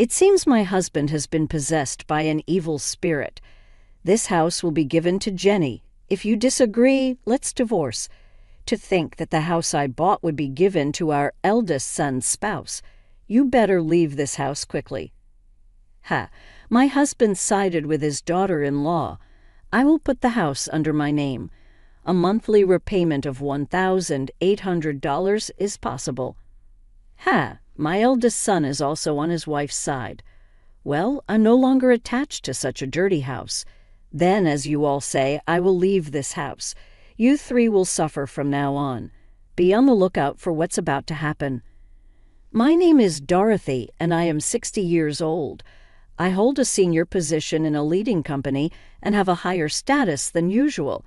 It seems my husband has been possessed by an evil spirit. This house will be given to Jenny. If you disagree, let's divorce. To think that the house I bought would be given to our eldest son's spouse. You better leave this house quickly." "Ha, my husband sided with his daughter-in-law. I will put the house under my name. A monthly repayment of $1,800 is possible." "Ha, my eldest son is also on his wife's side. Well, I'm no longer attached to such a dirty house. Then, as you all say, I will leave this house. You three will suffer from now on. Be on the lookout for what's about to happen. My name is Dorothy, and I am 60 years old. I hold a senior position in a leading company and have a higher status than usual.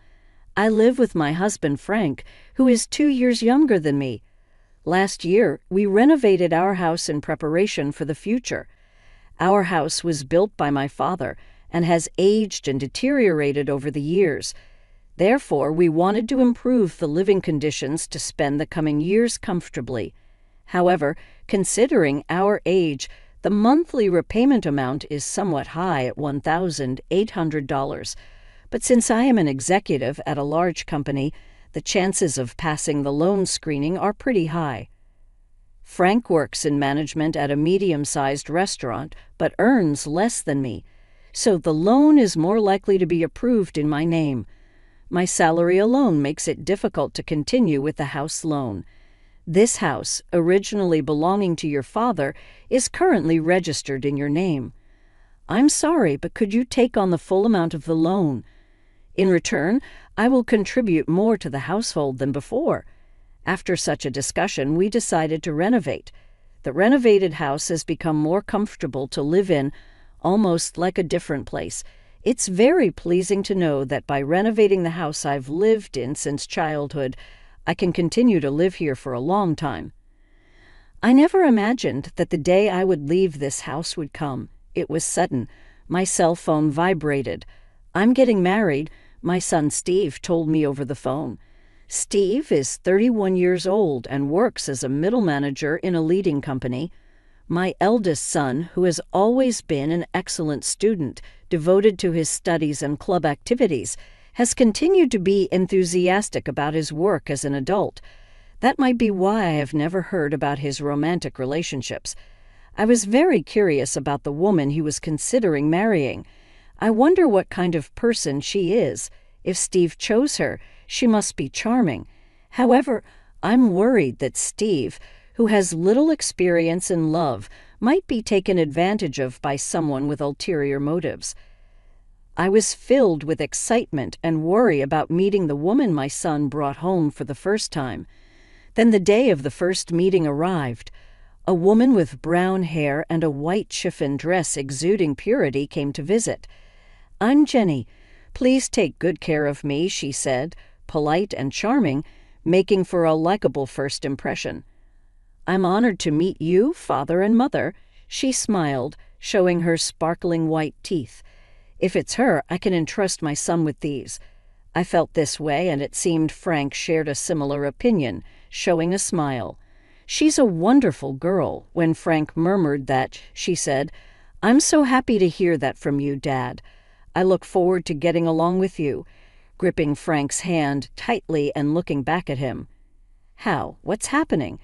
I live with my husband Frank, who is 2 years younger than me. Last year, we renovated our house in preparation for the future. Our house was built by my father and has aged and deteriorated over the years. Therefore, we wanted to improve the living conditions to spend the coming years comfortably. However, considering our age, the monthly repayment amount is somewhat high at $1,800. But since I am an executive at a large company, the chances of passing the loan screening are pretty high. Frank works in management at a medium-sized restaurant, but earns less than me, so the loan is more likely to be approved in my name. My salary alone makes it difficult to continue with the house loan. This house, originally belonging to your father, is currently registered in your name. I'm sorry, but could you take on the full amount of the loan? In return, I will contribute more to the household than before. After such a discussion, we decided to renovate. The renovated house has become more comfortable to live in, almost like a different place. It's very pleasing to know that by renovating the house I've lived in since childhood, I can continue to live here for a long time. I never imagined that the day I would leave this house would come. It was sudden. My cell phone vibrated. I'm getting married. My son Steve told me over the phone. Steve is 31 years old and works as a middle manager in a leading company. My eldest son, who has always been an excellent student, devoted to his studies and club activities, has continued to be enthusiastic about his work as an adult. That might be why I have never heard about his romantic relationships. I was very curious about the woman he was considering marrying. I wonder what kind of person she is. If Steve chose her, she must be charming. However, I'm worried that Steve, who has little experience in love, might be taken advantage of by someone with ulterior motives. I was filled with excitement and worry about meeting the woman my son brought home for the first time. Then the day of the first meeting arrived. A woman with brown hair and a white chiffon dress exuding purity came to visit. "I'm Jenny. Please take good care of me," she said, polite and charming, making for a likable first impression. "I'm honored to meet you, father and mother." She smiled, showing her sparkling white teeth. "If it's her, I can entrust my son with these." I felt this way, and it seemed Frank shared a similar opinion, showing a smile. "She's a wonderful girl." When Frank murmured that, she said, "I'm so happy to hear that from you, Dad. I look forward to getting along with you," gripping Frank's hand tightly and looking back at him. "How? What's happening?"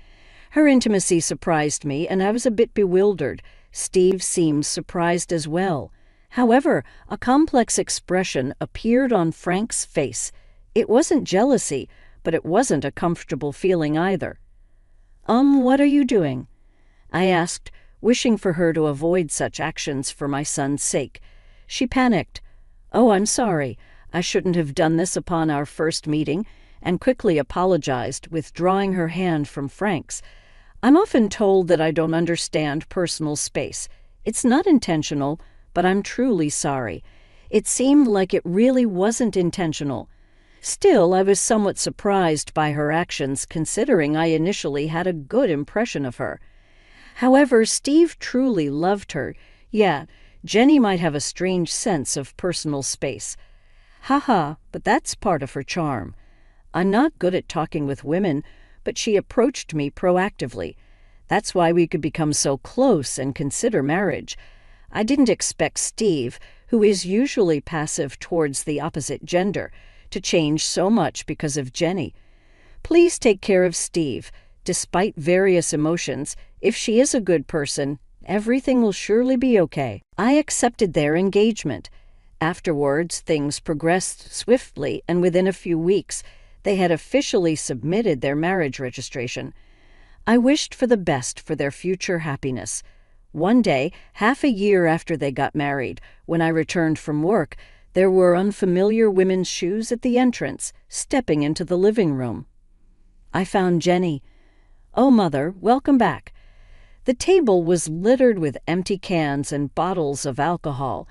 Her intimacy surprised me, and I was a bit bewildered. Steve seemed surprised as well. However, a complex expression appeared on Frank's face. It wasn't jealousy, but it wasn't a comfortable feeling either. What are you doing?" I asked, wishing for her to avoid such actions for my son's sake. She panicked. "Oh, I'm sorry. I shouldn't have done this upon our first meeting," and quickly apologized, withdrawing her hand from Frank's. "I'm often told that I don't understand personal space. It's not intentional, but I'm truly sorry. It seemed like it really wasn't intentional." Still, I was somewhat surprised by her actions, considering I initially had a good impression of her. However, Steve truly loved her. Yeah, Jenny might have a strange sense of personal space. Haha, but that's part of her charm. I'm not good at talking with women, but she approached me proactively. That's why we could become so close and consider marriage. I didn't expect Steve, who is usually passive towards the opposite gender, to change so much because of Jenny. Please take care of Steve. Despite various emotions, if she is a good person, everything will surely be okay. I accepted their engagement. Afterwards, things progressed swiftly, and within a few weeks, they had officially submitted their marriage registration. I wished for the best for their future happiness. One day, half a year after they got married, when I returned from work, there were unfamiliar women's shoes at the entrance, stepping into the living room. I found Jenny. "Oh, Mother, welcome back." The table was littered with empty cans and bottles of alcohol.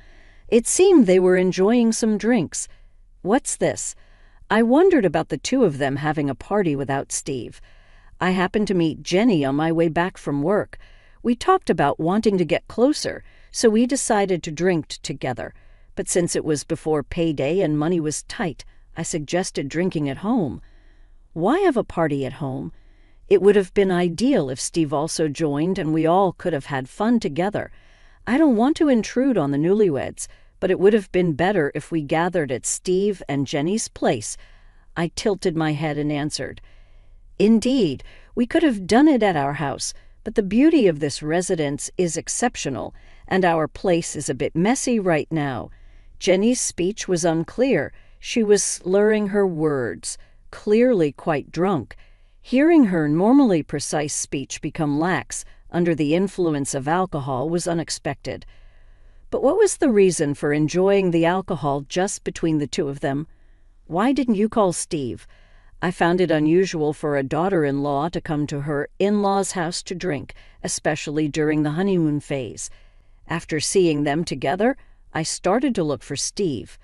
It seemed they were enjoying some drinks. What's this? I wondered about the two of them having a party without Steve. I happened to meet Jenny on my way back from work. We talked about wanting to get closer, so we decided to drink together. But since it was before payday and money was tight, I suggested drinking at home. Why have a party at home? It would have been ideal if Steve also joined and we all could have had fun together. I don't want to intrude on the newlyweds, but it would have been better if we gathered at Steve and Jenny's place. I tilted my head and answered, "Indeed, we could have done it at our house, but the beauty of this residence is exceptional, and our place is a bit messy right now." Jenny's speech was unclear. She was slurring her words, clearly quite drunk. Hearing her normally precise speech become lax under the influence of alcohol was unexpected. But what was the reason for enjoying the alcohol just between the two of them? Why didn't you call Steve? I found it unusual for a daughter-in-law to come to her in-law's house to drink, especially during the honeymoon phase. After seeing them together, I started to look for Steve.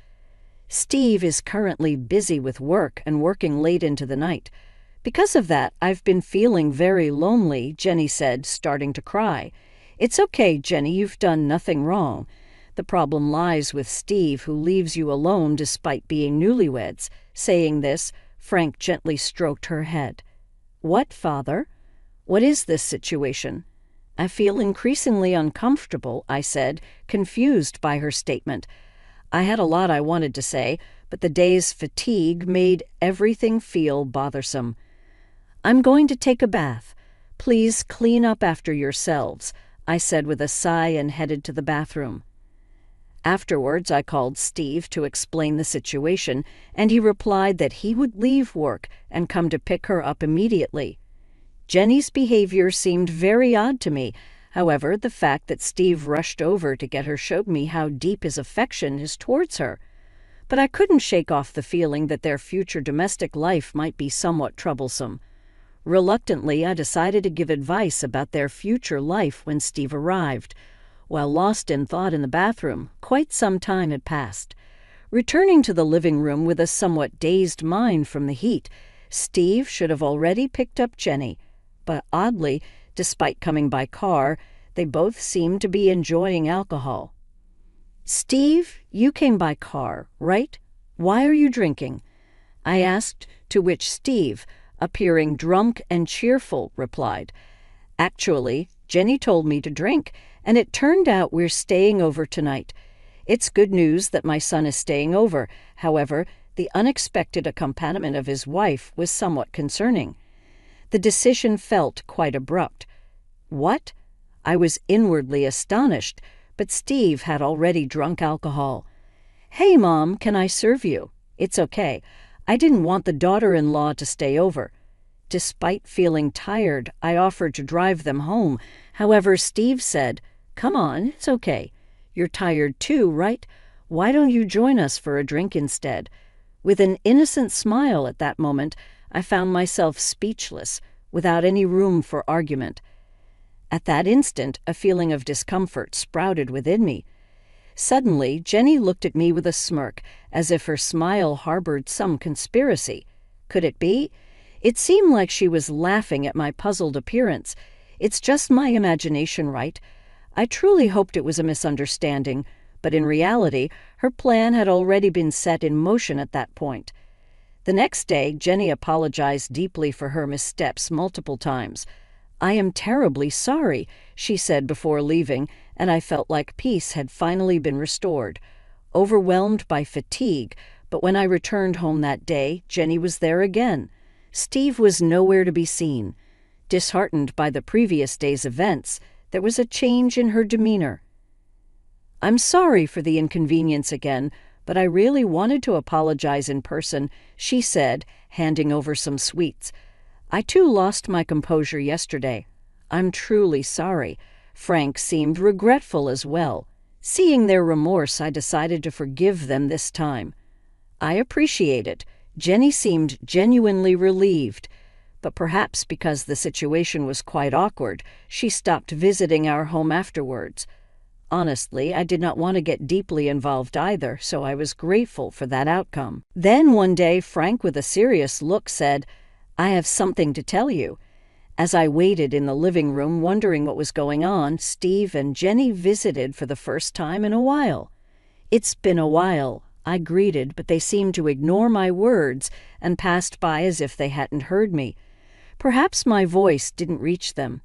Steve is currently busy with work and working late into the night. Because of that, I've been feeling very lonely, Jenny said, starting to cry. It's okay, Jenny, you've done nothing wrong. The problem lies with Steve, who leaves you alone despite being newlyweds. Saying this, Frank gently stroked her head. What, Father? What is this situation? I feel increasingly uncomfortable, I said, confused by her statement. I had a lot I wanted to say, but the day's fatigue made everything feel bothersome. I'm going to take a bath. Please clean up after yourselves, I said with a sigh and headed to the bathroom. Afterwards, I called Steve to explain the situation, and he replied that he would leave work and come to pick her up immediately. Jenny's behavior seemed very odd to me. However, the fact that Steve rushed over to get her showed me how deep his affection is towards her. But I couldn't shake off the feeling that their future domestic life might be somewhat troublesome. Reluctantly, I decided to give advice about their future life when Steve arrived. While lost in thought in the bathroom, quite some time had passed. Returning to the living room with a somewhat dazed mind from the heat, Steve should have already picked up Jenny. But oddly, despite coming by car, they both seemed to be enjoying alcohol. "Steve, you came by car, right? Why are you drinking?" I asked, to which Steve, appearing drunk and cheerful, replied, "Actually, Jenny told me to drink, and it turned out we're staying over tonight. It's good news that my son is staying over. However, the unexpected accompaniment of his wife was somewhat concerning." The decision felt quite abrupt. What? I was inwardly astonished, but Steve had already drunk alcohol. "Hey, Mom, can I serve you?" "It's okay. I didn't want the daughter-in-law to stay over." Despite feeling tired, I offered to drive them home. However, Steve said, "Come on, it's okay. You're tired too, right? Why don't you join us for a drink instead?" With an innocent smile at that moment, I found myself speechless, without any room for argument. At that instant, a feeling of discomfort sprouted within me. Suddenly, Jenny looked at me with a smirk, as if her smile harbored some conspiracy. Could it be? It seemed like she was laughing at my puzzled appearance. It's just my imagination, right? I truly hoped it was a misunderstanding, but in reality, her plan had already been set in motion at that point. The next day, Jenny apologized deeply for her missteps multiple times. "I am terribly sorry," she said before leaving, and I felt like peace had finally been restored. Overwhelmed by fatigue, but when I returned home that day, Jenny was there again. Steve was nowhere to be seen. Disheartened by the previous day's events, there was a change in her demeanor. "I'm sorry for the inconvenience again, but I really wanted to apologize in person," she said, handing over some sweets. "I too lost my composure yesterday. I'm truly sorry." Frank seemed regretful as well. Seeing their remorse, I decided to forgive them this time. "I appreciate it." Jenny seemed genuinely relieved, but perhaps because the situation was quite awkward, she stopped visiting our home afterwards. Honestly, I did not want to get deeply involved either, so I was grateful for that outcome. Then one day, Frank, with a serious look, said, "I have something to tell you." As I waited in the living room wondering what was going on, Steve and Jenny visited for the first time in a while. "It's been a while," I greeted, but they seemed to ignore my words and passed by as if they hadn't heard me. Perhaps my voice didn't reach them.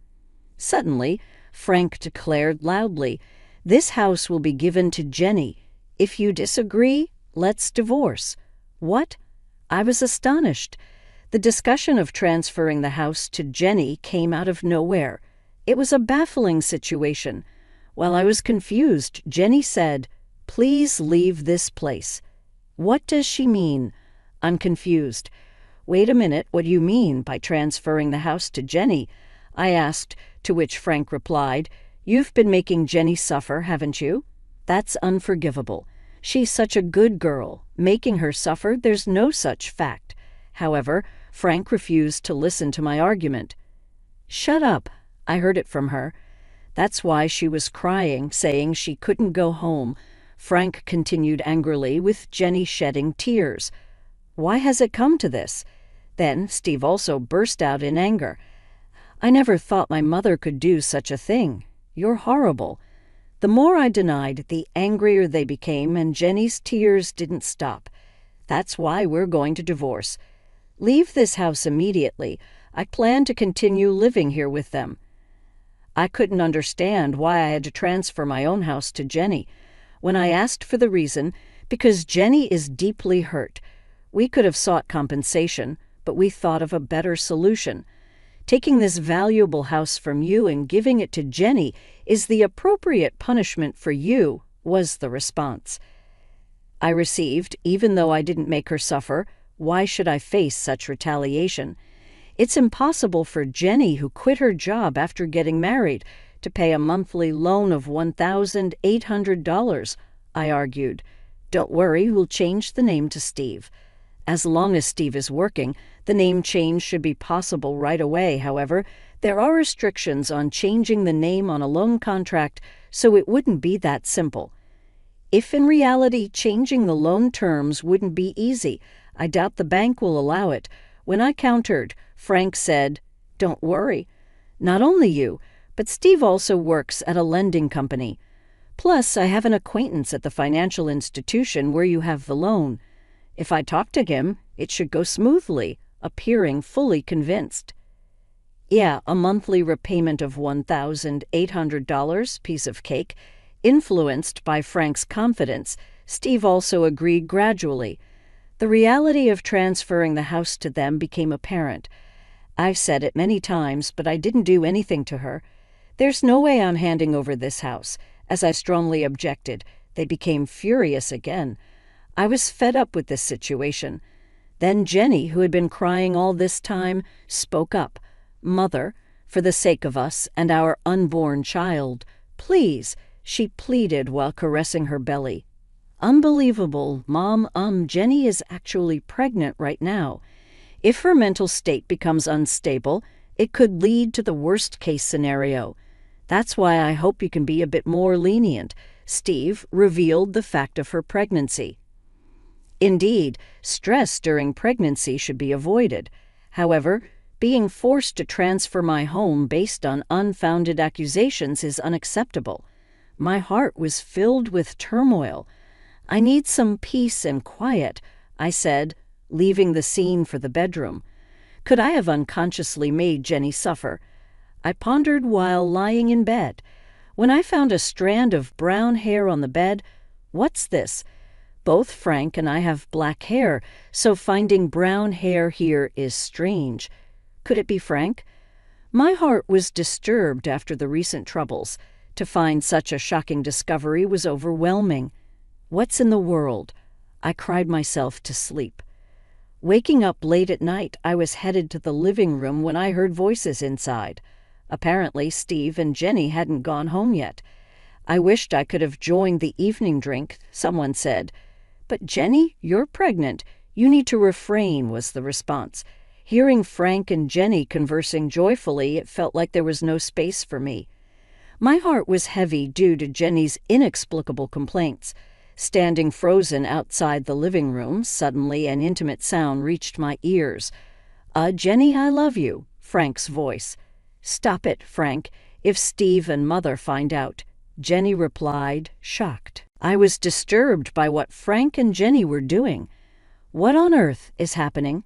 Suddenly, Frank declared loudly, "This house will be given to Jenny. If you disagree, let's divorce." What? I was astonished. The discussion of transferring the house to Jenny came out of nowhere. It was a baffling situation. While I was confused, Jenny said, "Please leave this place." What does she mean? I'm confused. "Wait a minute, what do you mean by transferring the house to Jenny?" I asked, to which Frank replied, "You've been making Jenny suffer, haven't you? That's unforgivable. She's such a good girl. Making her suffer, there's no such fact." However, Frank refused to listen to my argument. "Shut up," I heard it from her. That's why she was crying, saying she couldn't go home. Frank continued angrily, with Jenny shedding tears. Why has it come to this? Then Steve also burst out in anger. "I never thought my mother could do such a thing. You're horrible." The more I denied, the angrier they became, and Jenny's tears didn't stop. "That's why we're going to divorce. Leave this house immediately. I plan to continue living here with them." I couldn't understand why I had to transfer my own house to Jenny. When I asked for the reason, because Jenny is deeply hurt. We could have sought compensation, but we thought of a better solution. "Taking this valuable house from you and giving it to Jenny is the appropriate punishment for you," was the response I received. "Even though I didn't make her suffer, why should I face such retaliation? It's impossible for Jenny, who quit her job after getting married, to pay a monthly loan of $1,800, I argued. "Don't worry, we'll change the name to Steve." As long as Steve is working, the name change should be possible right away. However, there are restrictions on changing the name on a loan contract, so it wouldn't be that simple. If in reality changing the loan terms wouldn't be easy, I doubt the bank will allow it. When I countered, Frank said, "Don't worry. Not only you, but Steve also works at a lending company. Plus, I have an acquaintance at the financial institution where you have the loan. If I talk to him, it should go smoothly," appearing fully convinced. "Yeah, a monthly repayment of $1,800, piece of cake." Influenced by Frank's confidence, Steve also agreed gradually. The reality of transferring the house to them became apparent. I've said it many times, but I didn't do anything to her. "There's no way I'm handing over this house." As I strongly objected, they became furious again. I was fed up with this situation. Then Jenny, who had been crying all this time, spoke up. "Mother, for the sake of us and our unborn child, please," she pleaded while caressing her belly. "Unbelievable, Mom. Jenny is actually pregnant right now. If her mental state becomes unstable, it could lead to the worst-case scenario. That's why I hope you can be a bit more lenient." Steve revealed the fact of her pregnancy. Indeed, stress during pregnancy should be avoided. However, being forced to transfer my home based on unfounded accusations is unacceptable. My heart was filled with turmoil. "I need some peace and quiet," I said, leaving the scene for the bedroom. Could I have unconsciously made Jenny suffer? I pondered while lying in bed. When I found a strand of brown hair on the bed, what's this? Both Frank and I have black hair, so finding brown hair here is strange. Could it be Frank? My heart was disturbed after the recent troubles. To find such a shocking discovery was overwhelming. What's in the world? I cried myself to sleep. Waking up late at night, I was headed to the living room when I heard voices inside. Apparently, Steve and Jenny hadn't gone home yet. I wished I could have joined the evening drink, someone said. But Jenny, you're pregnant. You need to refrain, was the response. Hearing Frank and Jenny conversing joyfully, it felt like there was no space for me. My heart was heavy due to Jenny's inexplicable complaints. Standing frozen outside the living room, suddenly an intimate sound reached my ears. Jenny, I love you," Frank's voice. "Stop it, Frank, if Steve and Mother find out," Jenny replied, shocked. I was disturbed by what Frank and Jenny were doing. What on earth is happening?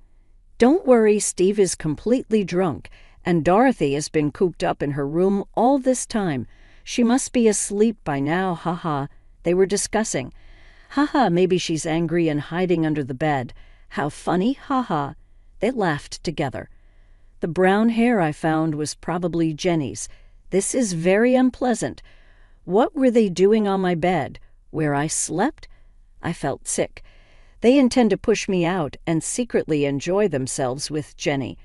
Don't worry, Steve is completely drunk, and Dorothy has been cooped up in her room all this time. She must be asleep by now, haha, they were discussing. Haha, maybe she's angry and hiding under the bed. How funny, haha. They laughed together. The brown hair I found was probably Jenny's. This is very unpleasant. What were they doing on my bed? Where I slept? I felt sick. They intend to push me out and secretly enjoy themselves with Jenny.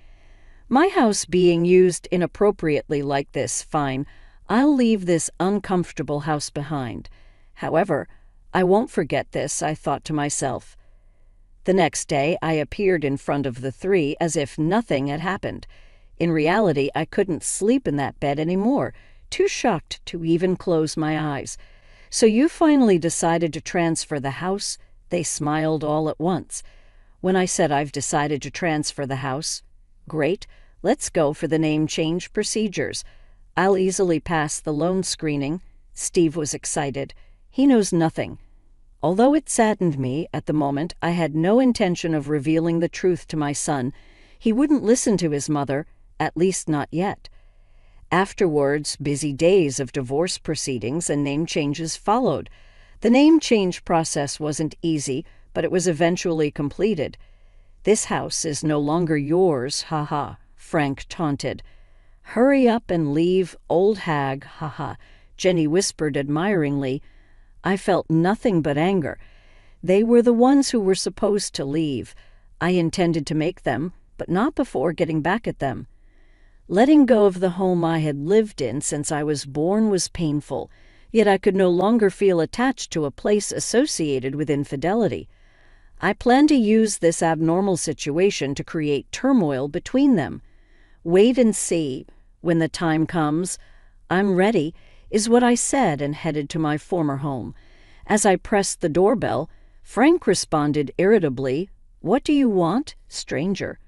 My house being used inappropriately like this, fine. I'll leave this uncomfortable house behind. However, I won't forget this, I thought to myself. The next day, I appeared in front of the three as if nothing had happened. In reality, I couldn't sleep in that bed anymore, too shocked to even close my eyes. So you finally decided to transfer the house? They smiled all at once. When I said I've decided to transfer the house, great, let's go for the name change procedures. I'll easily pass the loan screening. Steve was excited. He knows nothing. Although it saddened me at the moment, I had no intention of revealing the truth to my son. He wouldn't listen to his mother, at least not yet. Afterwards, busy days of divorce proceedings and name changes followed. The name change process wasn't easy, but it was eventually completed. "This house is no longer yours, haha," Frank taunted. "Hurry up and leave, old hag, haha," Jenny whispered admiringly. I felt nothing but anger. They were the ones who were supposed to leave. I intended to make them, but not before getting back at them. Letting go of the home I had lived in since I was born was painful, yet I could no longer feel attached to a place associated with infidelity. I planned to use this abnormal situation to create turmoil between them. Wait and see. When the time comes, I'm ready, is what I said and headed to my former home. As I pressed the doorbell, Frank responded irritably, "What do you want, stranger?"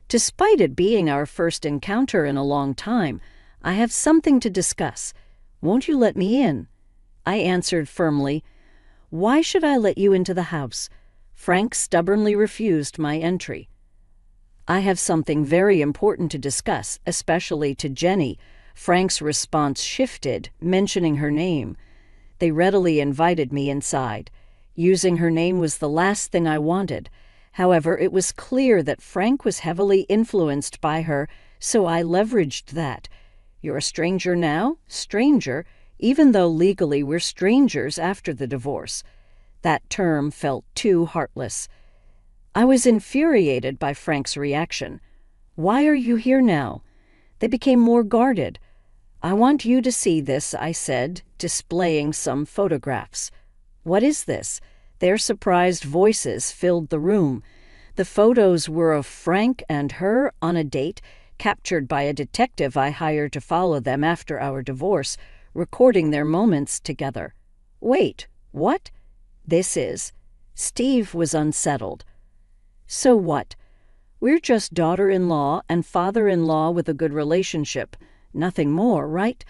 Despite it being our first encounter in a long time, I have something to discuss. Won't you let me in? I answered firmly, "Why should I let you into the house?" Frank stubbornly refused my entry. "I have something very important to discuss, especially to Jenny." Frank's response shifted, mentioning her name. They readily invited me inside. Using her name was the last thing I wanted. However, it was clear that Frank was heavily influenced by her, so I leveraged that. "You're a stranger now? Stranger? Even though legally we're strangers after the divorce." That term felt too heartless. I was infuriated by Frank's reaction. "Why are you here now?" They became more guarded. "I want you to see this," I said, displaying some photographs. "What is this?" Their surprised voices filled the room. The photos were of Frank and her on a date, captured by a detective I hired to follow them after our divorce, recording their moments together. "Wait, what?" Steve was unsettled. "So what? We're just daughter-in-law and father-in-law with a good relationship. Nothing more, right?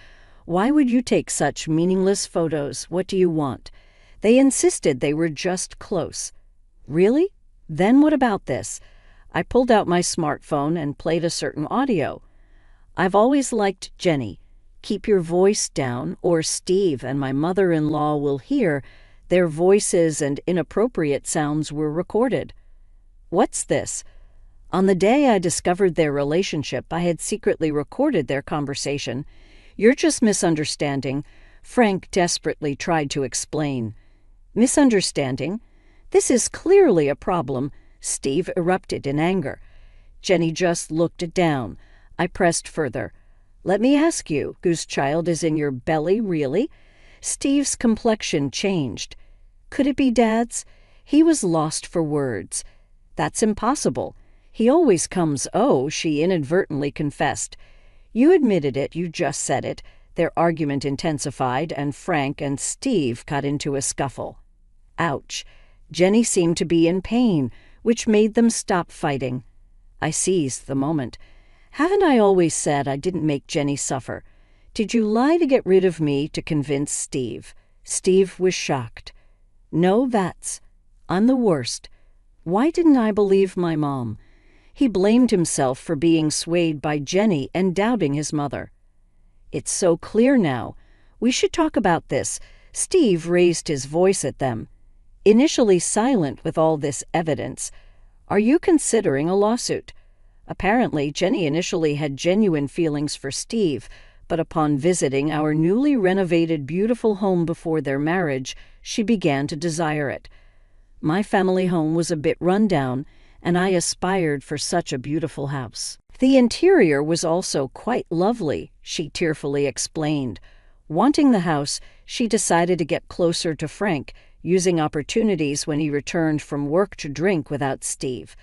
Why would you take such meaningless photos? What do you want?" They insisted they were just close. "Really? Then what about this?" I pulled out my smartphone and played a certain audio. I've always liked Jenny. Keep your voice down, or Steve and my mother-in-law will hear their voices and inappropriate sounds were recorded. What's this? On the day I discovered their relationship, I had secretly recorded their conversation. You're just misunderstanding, Frank desperately tried to explain. Misunderstanding? This is clearly a problem, Steve erupted in anger. Jenny just looked down. I pressed further. Let me ask you, whose child is in your belly, really? Steve's complexion changed. Could it be Dad's? He was lost for words. That's impossible. He always comes, oh, she inadvertently confessed. You admitted it, you just said it. Their argument intensified, and Frank and Steve got into a scuffle. Ouch. Jenny seemed to be in pain, which made them stop fighting. I seized the moment. Haven't I always said I didn't make Jenny suffer? Did you lie to get rid of me to convince Steve? Steve was shocked. No, that's. I'm the worst. Why didn't I believe my mom? He blamed himself for being swayed by Jenny and doubting his mother. It's so clear now. We should talk about this. Steve raised his voice at them. Initially silent with all this evidence. Are you considering a lawsuit? Apparently, Jenny initially had genuine feelings for Steve, but upon visiting our newly renovated beautiful home before their marriage, she began to desire it. My family home was a bit run down, and I aspired for such a beautiful house. The interior was also quite lovely, she tearfully explained. Wanting the house, she decided to get closer to Frank, using opportunities when he returned from work to drink without Steve.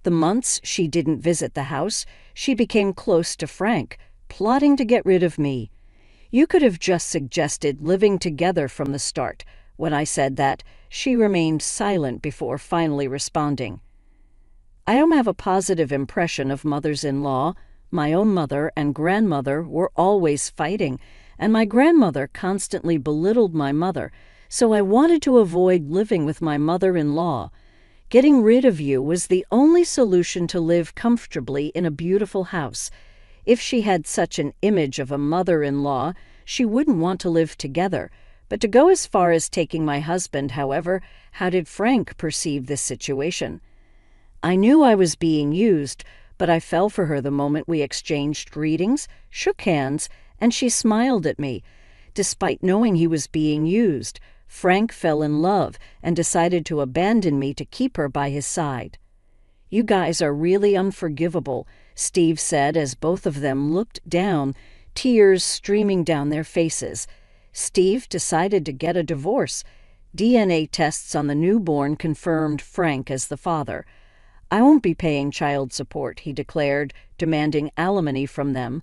The months she didn't visit the house, she became close to Frank, plotting to get rid of me. You could have just suggested living together from the start. When I said that, she remained silent before finally responding. I don't have a positive impression of mothers-in-law. My own mother and grandmother were always fighting, and my grandmother constantly belittled my mother, so I wanted to avoid living with my mother-in-law. Getting rid of you was the only solution to live comfortably in a beautiful house. If she had such an image of a mother-in-law, she wouldn't want to live together. But to go as far as taking my husband, however, how did Frank perceive this situation? I knew I was being used, but I fell for her the moment we exchanged greetings, shook hands, and she smiled at me. Despite knowing he was being used, Frank fell in love and decided to abandon me to keep her by his side. You guys are really unforgivable, Steve said as both of them looked down, tears streaming down their faces. Steve decided to get a divorce. DNA tests on the newborn confirmed Frank as the father. I won't be paying child support, he declared, demanding alimony from them.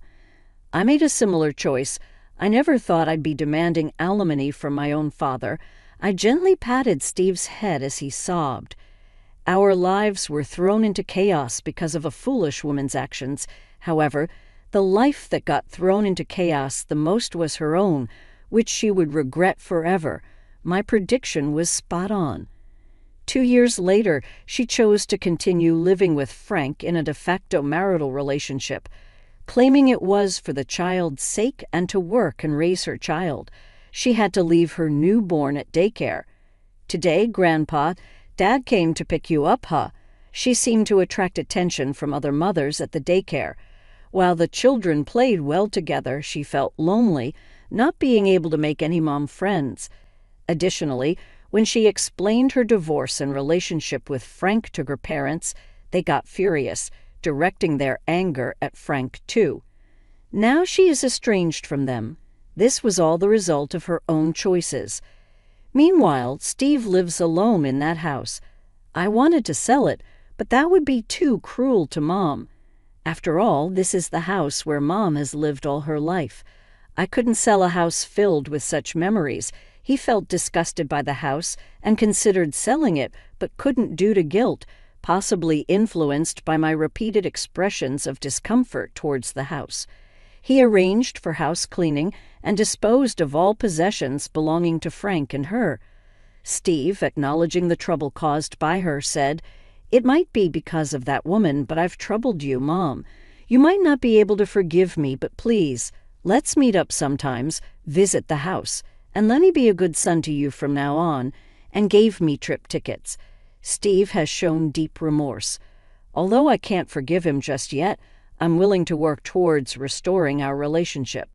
I made a similar choice. I never thought I'd be demanding alimony from my own father. I gently patted Steve's head as he sobbed. Our lives were thrown into chaos because of a foolish woman's actions. However, the life that got thrown into chaos the most was her own, which she would regret forever. My prediction was spot on. 2 years later, she chose to continue living with Frank in a de facto marital relationship, claiming it was for the child's sake and to work and raise her child. She had to leave her newborn at daycare. Today, Grandpa, Dad came to pick you up, huh? She seemed to attract attention from other mothers at the daycare. While the children played well together, she felt lonely, not being able to make any mom friends. Additionally, when she explained her divorce and relationship with Frank to her parents, they got furious, directing their anger at Frank too. Now she is estranged from them. This was all the result of her own choices. Meanwhile, Steve lives alone in that house. I wanted to sell it, but that would be too cruel to Mom. After all, this is the house where Mom has lived all her life. I couldn't sell a house filled with such memories. He felt disgusted by the house and considered selling it, but couldn't due to guilt, possibly influenced by my repeated expressions of discomfort towards the house. He arranged for house cleaning and disposed of all possessions belonging to Frank and her. Steve, acknowledging the trouble caused by her, said, "It might be because of that woman, but I've troubled you, Mom. You might not be able to forgive me, but please, let's meet up sometimes, visit the house, and let me be a good son to you from now on," and gave me trip tickets. Steve has shown deep remorse. Although I can't forgive him just yet, I'm willing to work towards restoring our relationship.